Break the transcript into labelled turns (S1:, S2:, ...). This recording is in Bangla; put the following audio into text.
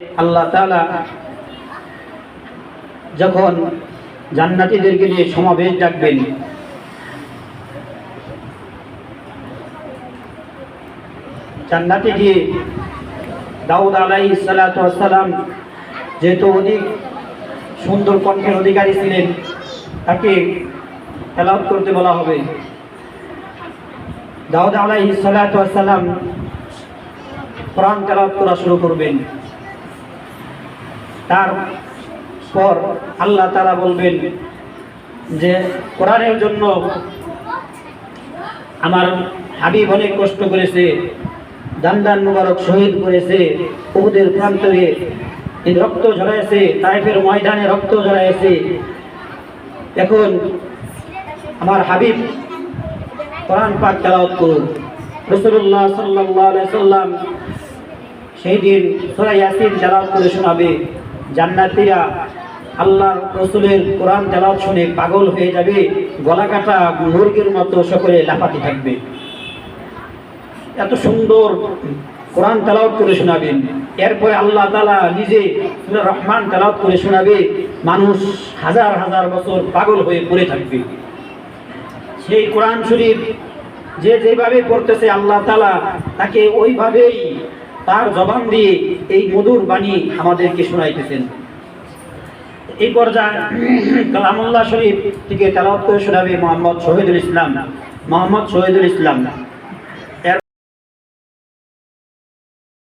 S1: আল্লাহ তাআলা যখন জান্নাতীদেরকে নিয়ে সমাবেশ ডাকবেন, জান্নাতে গিয়ে দাউদ আলাইহিস সালাতু ওয়াস সালাম যেহেতু অধিক সুন্দর কণ্ঠের অধিকারী ছিলেন, তাকে তেলাওয়াত করতে বলা হবে। দাউদ আলাইহিস সালাতু ওয়াস সালাম কোরআন তেলাওয়াত করা শুরু করবেন। তারপর আল্লাহ তাআলা বলবেন যে কোরআনের জন্য আমার হাবিব অনেক কষ্ট করেছে, দান মুবারক শহীদ করেছে, উহুদের প্রান্তরে রক্ত ঝরাইছে, তায়েফের ময়দানে রক্ত ঝরাইছে। এখন আমার হাবিব কোরআন পাক তেলাওয়াত করুন। রাসূলুল্লাহ সাল্লাল্লাহু আলাইহি সাল্লাম সেই দিন সূরা ইয়াসিন তেলাওয়াত করে শোনাবে। জান্নাতীরা আল্লাহর রাসূলের কোরআন তেলাওয়াত শুনে পাগল হয়ে যাবে, গলা কাটা মুরগির মতো সকলে লাফাতে থাকবে। এত সুন্দর কোরআন তেলাওয়াত করে শোনাবেন। এরপরে আল্লাহ তাআলা নিজে সূরা রহমান তেলাওয়াত করে শোনাবে। মানুষ হাজার হাজার বছর পাগল হয়ে পড়ে থাকবে। সেই কোরআন শরীফ যে যেভাবে পড়তেছে আল্লাহ তাআলা তাকে ওইভাবেই তার জবান দিয়ে এই মধুর বাণী আমাদেরকে শোনাইতেছেন। এই পর্যায়ে কালামুল্লাহ শরীফ থেকে তেলাওয়াত করে শোনাবে মোহাম্মদ শহীদুল ইসলাম।